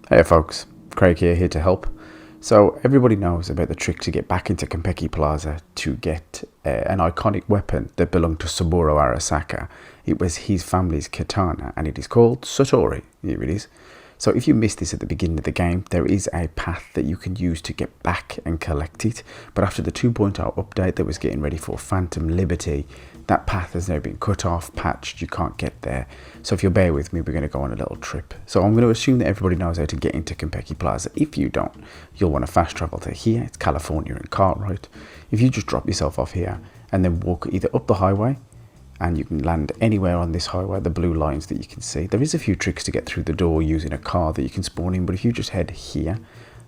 Hey folks, Craig here to help. So everybody knows about the trick to get back into Konpeki Plaza to get an iconic weapon that belonged to Saburo Arasaka. It was his family's katana and it is called Satori. Here it is. So if you missed this at the beginning of the game, there is a path that you can use to get back and collect it. But after the 2.0 update that was getting ready for Phantom Liberty, that path has now been cut off, patched, you can't get there. So if you'll bear with me, we're going to go on a little trip. So I'm going to assume that everybody knows how to get into Konpeki Plaza. If you don't, you'll want to fast travel to here. It's California and Cartwright. If you just drop yourself off here and then walk either up the highway, and you can land anywhere on this highway, the blue lines that you can see. There is a few tricks to get through the door using a car that you can spawn in, but if you just head here,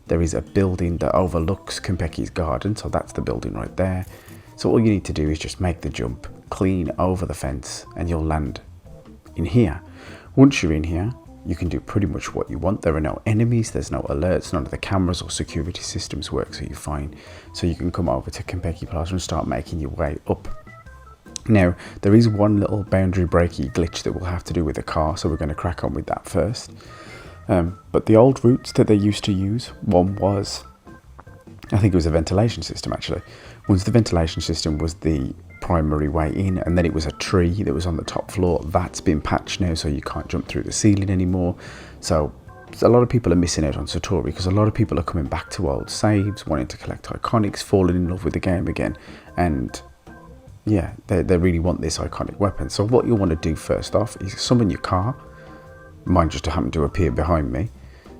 there is a building that overlooks Konpeki's garden, so that's the building right there. So all you need to do is just make the jump, clean over the fence, and you'll land in here. Once you're in here, you can do pretty much what you want. There are no enemies, there's no alerts, none of the cameras or security systems work, so you're fine. So you can come over to Konpeki Plaza and start making your way up. Now, there is one little boundary breaky glitch that we'll have to do with the car, so we're going to crack on with that first. But the old routes that they used to use, one was, I think it was a ventilation system actually. Once the ventilation system was the primary way in, and then it was a tree that was on the top floor. That's been patched now, so you can't jump through the ceiling anymore. So a lot of people are missing out on Satori because a lot of people are coming back to old saves, wanting to collect iconics, falling in love with the game again, and yeah, they really want this iconic weapon. So what you'll want to do first off is summon your car. Mine just happened to appear behind me.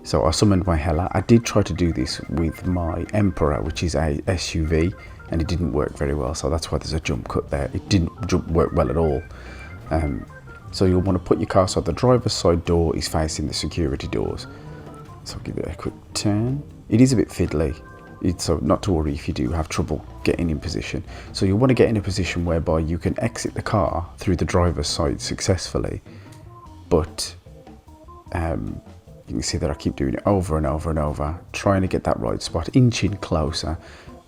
So I summoned my Hella. I did try to do this with my Emperor, which is a SUV, and it didn't work very well. So that's why there's a jump cut there. It didn't work well at all. So you'll want to put your car so the driver's side door is facing the security doors. So I'll give it a quick turn. It is a bit fiddly. So not to worry if you do have trouble getting in position. So you want to get in a position whereby you can exit the car through the driver's side successfully, but you can see that I keep doing it over and over and over, trying to get that right spot, inching closer.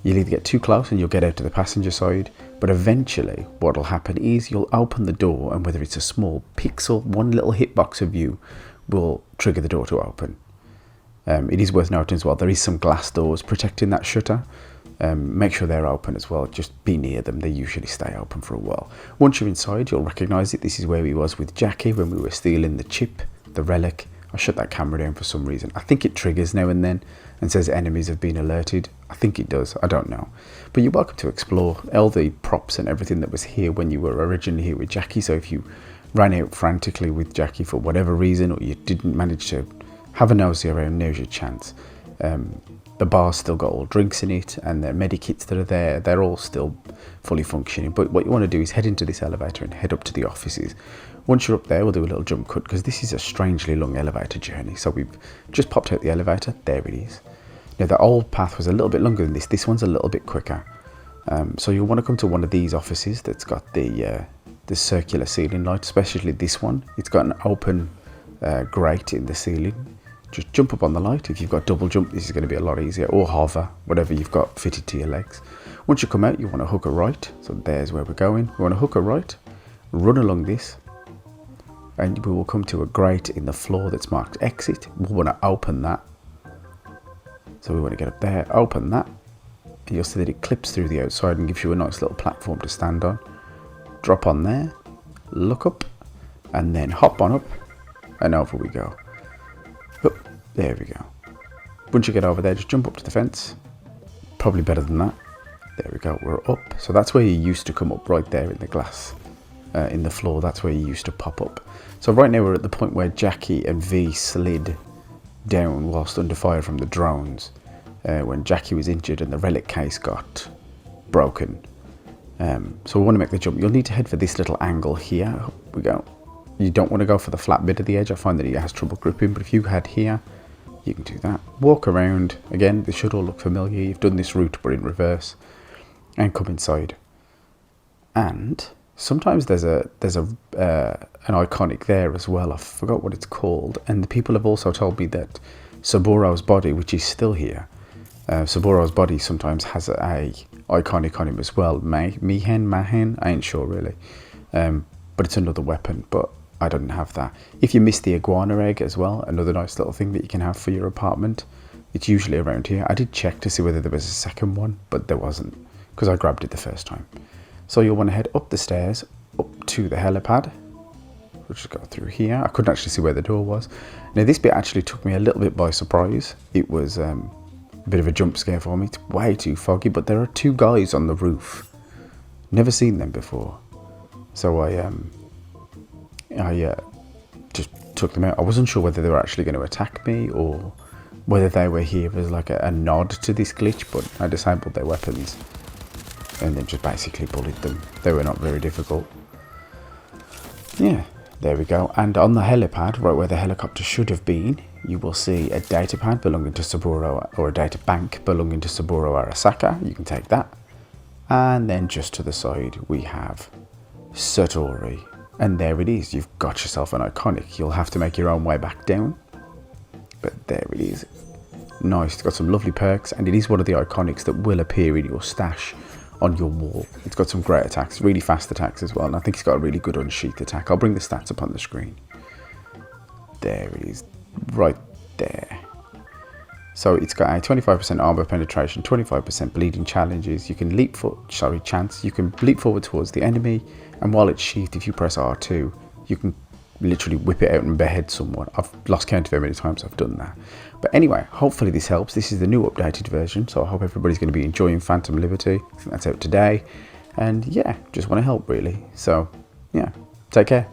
You'll either get too close and you'll get out to the passenger side, but eventually what will happen is you'll open the door, and whether it's a small pixel, one little hitbox of you will trigger the door to open. It is worth noting as well, there is some glass doors protecting that shutter. Make sure they're open as well, just be near them, they usually stay open for a while. Once you're inside, you'll recognise it. This is where we was with Jackie when we were stealing the chip, the relic. I shut that camera down for some reason. I think it triggers now and then and says enemies have been alerted. I think it does, I don't know. But you're welcome to explore all the props and everything that was here when you were originally here with Jackie. So if you ran out frantically with Jackie for whatever reason, or you didn't manage to have a nosy around, now's your chance. The bar's still got all drinks in it, and the medikits that are there, they're all still fully functioning. But what you want to do is head into this elevator and head up to the offices. Once you're up there, we'll do a little jump cut because this is a strangely long elevator journey. So we've just popped out the elevator, there it is. Now the old path was a little bit longer than this one's a little bit quicker. So you'll want to come to one of these offices that's got the circular ceiling light, especially this one. It's got an open grate in the ceiling. Just jump up on the light. If you've got double jump, this is going to be a lot easier, or hover, whatever you've got fitted to your legs. Once you come out, you want to hook a right. So there's where we're going. We want to hook a right, run along this, and we will come to a grate in the floor that's marked exit. We'll want to open that. So we want to get up there, open that, and you'll see that it clips through the outside and gives you a nice little platform to stand on. Drop on there, look up, and then hop on up, and over we go. Oh, there we go. Once you get over there, just jump up to the fence. Probably better than that. There we go, we're up. So that's where you used to come up, right there in the glass, in the floor. That's where you used to pop up. So right now we're at the point where Jackie and V slid down whilst under fire from the drones, when Jackie was injured and the relic case got broken. So we want to make the jump. You'll need to head for this little angle here. Up we go. You don't want to go for the flat bit of the edge. I find that he has trouble gripping, but if you head here, you can do that. Walk around. Again, this should all look familiar. You've done this route, but in reverse, and come inside. And sometimes there's an iconic there as well. I forgot what it's called. And the people have also told me that Saburo's body, which is still here, Saburo's body sometimes has a iconic on him as well. Mahen, I ain't sure really. But it's another weapon. But I didn't have that. If you missed the iguana egg as well, another nice little thing that you can have for your apartment, it's usually around here. I did check to see whether there was a second one, but there wasn't, because I grabbed it the first time. So you'll want to head up the stairs, up to the helipad. We'll just go through here. I couldn't actually see where the door was. Now this bit actually took me a little bit by surprise. It was a bit of a jump scare for me. It's way too foggy, but there are two guys on the roof. Never seen them before. So I just took them out. I wasn't sure whether they were actually going to attack me or whether they were here as like a nod to this glitch, but I disabled their weapons and then just basically bullied them. They were not very difficult. Yeah, there we go. And on the helipad, right where the helicopter should have been, you will see a data pad belonging to Saburo, or a data bank belonging to Saburo Arasaka. You can take that. And then just to the side, we have Satori. And there it is. You've got yourself an iconic. You'll have to make your own way back down. But there it is. Nice. It's got some lovely perks. And it is one of the iconics that will appear in your stash on your wall. It's got some great attacks. Really fast attacks as well. And I think it's got a really good unsheath attack. I'll bring the stats up on the screen. There it is. Right there. So it's got a 25% armor penetration, 25% bleeding challenges. You can leap chance. You can leap forward towards the enemy, and while it's sheathed, if you press R2, you can literally whip it out and behead someone. I've lost count of how many times I've done that. But anyway, hopefully this helps. This is the new updated version, so I hope everybody's going to be enjoying Phantom Liberty. I think that's out today. And yeah, just want to help really. So yeah, take care.